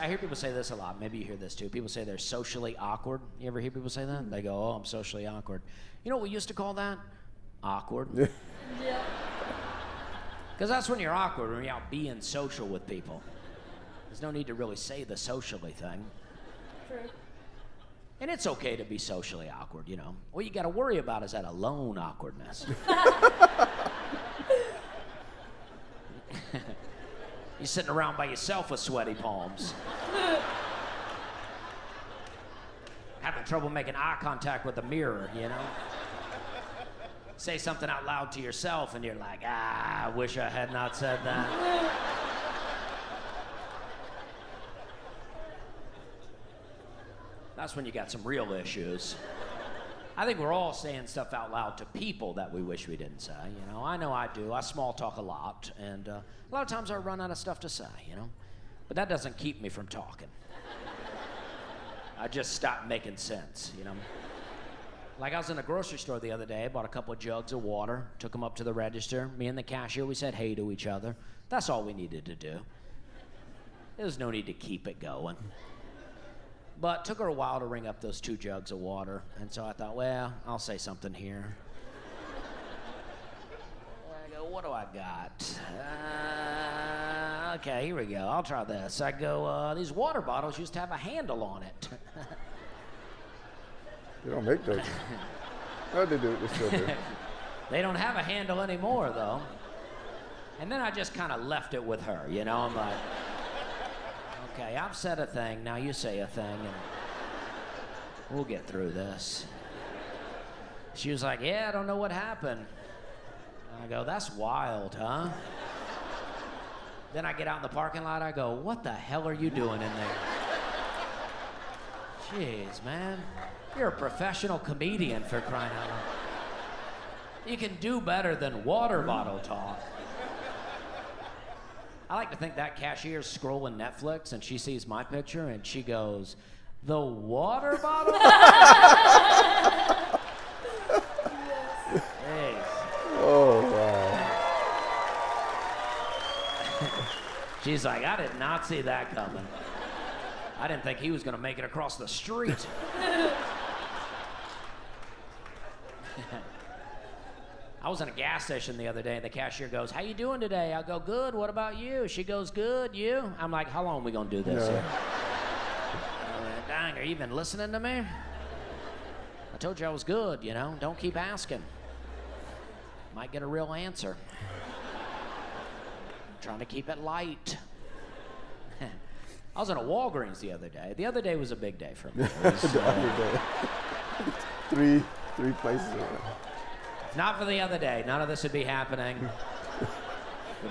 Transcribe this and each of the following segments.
I hear people say this a lot. Maybe you hear this too. People say they're socially awkward. You ever hear people say that? They go, oh, I'm socially awkward. You know what we used to call that? Awkward. Yeah. Because that's when you're awkward, when you're out being social with people. There's no need to really say the socially thing. True. And it's okay to be socially awkward, you know. What you got to worry about is that alone awkwardness. You're sitting around by yourself with sweaty palms. Having trouble making eye contact with the mirror, you know? Say something out loud to yourself and you're like, I wish I had not said that. That's when you got some real issues. I think we're all saying stuff out loud to people that we wish we didn't say, you know. I know I do. I small talk a lot, and a lot of times I run out of stuff to say, you know. But that doesn't keep me from talking. I just stop making sense, you know. Like I was in a grocery store the other day, bought a couple of jugs of water, took them up to the register. Me and the cashier, we said hey to each other. That's all we needed to do. There was no need to keep it going. But it took her a while to ring up those 2 jugs of water, and so I thought, well, I'll say something here. I go, what do I got? Okay, here we go. I'll try this. I go, these water bottles used to have a handle on it. They don't make those. No, they do. They still do. They don't have a handle anymore, though. And then I just kind of left it with her, you know? I'm like, okay, I've said a thing, now you say a thing, and we'll get through this. She was like, yeah, I don't know what happened. And I go, that's wild, huh? Then I get out in the parking lot, I go, what the hell are you doing in there? Jeez, man. You're a professional comedian, for crying out loud. You can do better than water bottle talk. I like to think that cashier's scrolling Netflix and she sees my picture and she goes, the water bottle? Hey. Oh, wow. She's like, I did not see that coming. I didn't think he was going to make it across the street. I was in a gas station the other day and the cashier goes, how you doing today? I go, good, what about you? She goes, good, you? I'm like, how long are we gonna do this here? Dang, are you even listening to me? I told you I was good, you know? Don't keep asking. Might get a real answer. I'm trying to keep it light. I was in a Walgreens the other day. The other day was a big day for me. The other day. Three places. Not for the other day. None of this would be happening.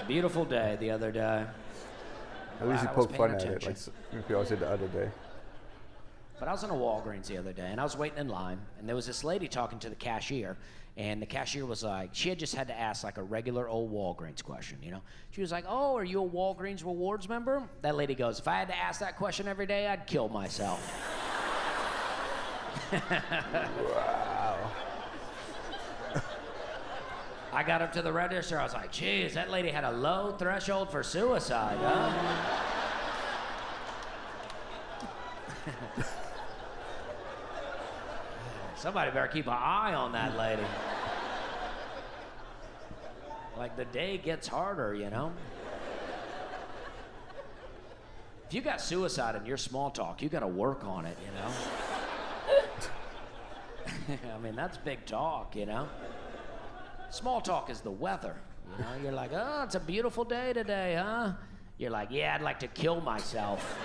A beautiful day the other day. At least you poke fun at it, like you always said the other day. But I was in a Walgreens the other day, and I was waiting in line, and there was this lady talking to the cashier, and the cashier was like, she had just had to ask like a regular old Walgreens question, you know? She was like, oh, are you a Walgreens Rewards member? That lady goes, if I had to ask that question every day, I'd kill myself. Wow. I got up to the register, I was like, geez, that lady had a low threshold for suicide, huh? Somebody better keep an eye on that lady. Like the day gets harder, you know? If you got suicide in your small talk, you gotta work on it, you know? I mean, that's big talk, you know? Small talk is the weather, you know? You're like, oh, it's a beautiful day today, huh? You're like, yeah, I'd like to kill myself.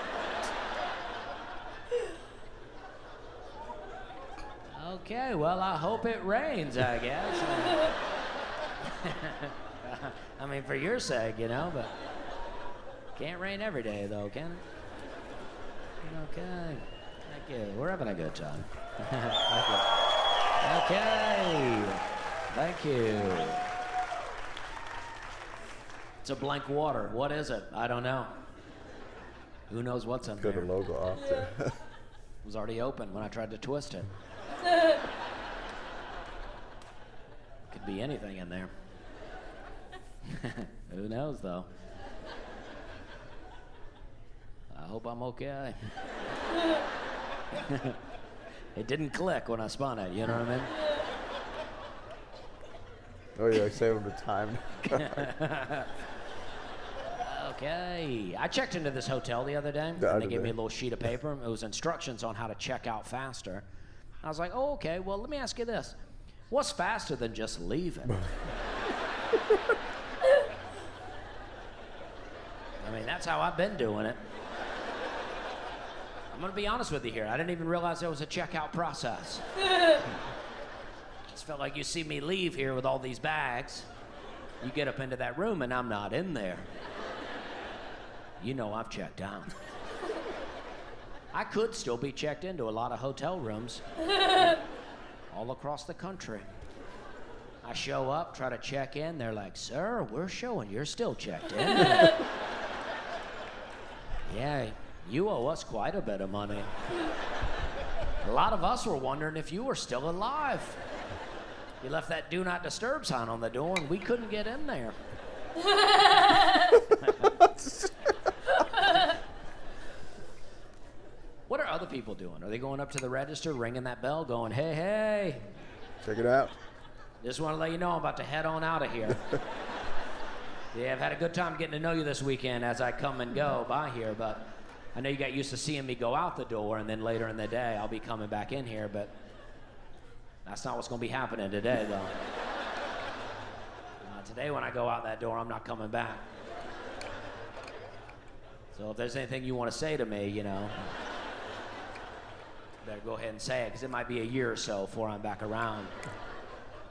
Okay, well, I hope it rains, I guess. I mean, for your sake, you know, but can't rain every day, though, can it? Okay, thank you. We're having a good time. Thank you. Okay, thank you. It's a blank water. What is it? I don't know. Who knows what's in there? Got a logo off there. It was already open when I tried to twist it. Could be anything in there. Who knows, though? I hope I'm okay. It didn't click when I spun it, you know what I mean? Oh yeah, save him the time. Okay. I checked into this hotel the other day, and they gave me a little sheet of paper. It was instructions on how to check out faster. I was like, oh, okay, well, let me ask you this. What's faster than just leaving? I mean, that's how I've been doing it. I'm gonna be honest with you here. I didn't even realize there was a checkout process. Just felt like you see me leave here with all these bags. You get up into that room and I'm not in there. You know I've checked out. I could still be checked into a lot of hotel rooms all across the country. I show up, try to check in. They're like, sir, we're showing you're still checked in. Yeah, you owe us quite a bit of money. A lot of us were wondering if you were still alive. You left that do not disturb sign on the door and we couldn't get in there. What are other people doing? Are they going up to the register, ringing that bell, going, hey, hey? Check it out. Just want to let you know I'm about to head on out of here. Yeah, I've had a good time getting to know you this weekend as I come and go by here, but I know you got used to seeing me go out the door, and then later in the day I'll be coming back in here, but that's not what's going to be happening today, though. Today when I go out that door, I'm not coming back. So if there's anything you want to say to me, you know, better go ahead and say it, because it might be a year or so before I'm back around.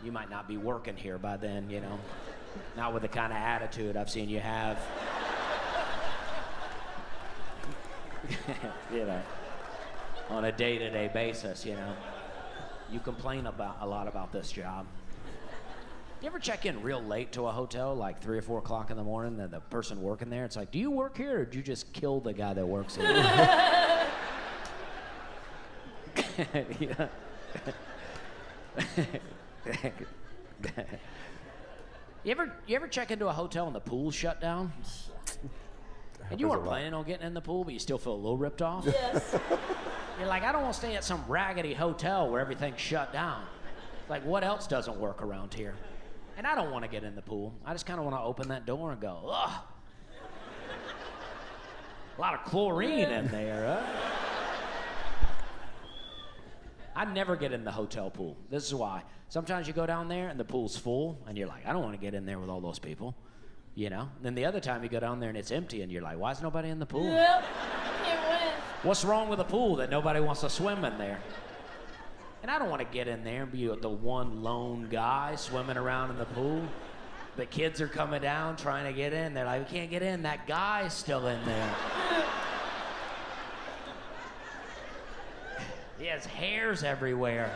You might not be working here by then, you know. Not with the kind of attitude I've seen you have. You know, on a day-to-day basis, you know. You complain about a lot about this job. You ever check in real late to a hotel, like 3 or 4 o'clock in the morning, and the person working there, it's like, do you work here, or did you just kill the guy that works here? Yeah. You ever check into a hotel and the pool's shut down? And you weren't planning on getting in the pool, but you still feel a little ripped off? Yes. You're like, I don't want to stay at some raggedy hotel where everything's shut down. Like, what else doesn't work around here? And I don't want to get in the pool. I just kind of want to open that door and go, ugh. A lot of chlorine in there, huh? I never get in the hotel pool. This is why. Sometimes you go down there and the pool's full, and you're like, I don't want to get in there with all those people, you know? And then the other time you go down there and it's empty, and you're like, why is nobody in the pool? Yep. Can't win. What's wrong with a pool that nobody wants to swim in there? And I don't want to get in there and be the one lone guy swimming around in the pool. The kids are coming down trying to get in. They're like, we can't get in. That guy's still in there. He has hairs everywhere.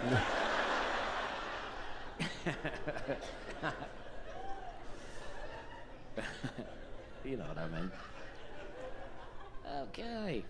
You know what I mean. Okay.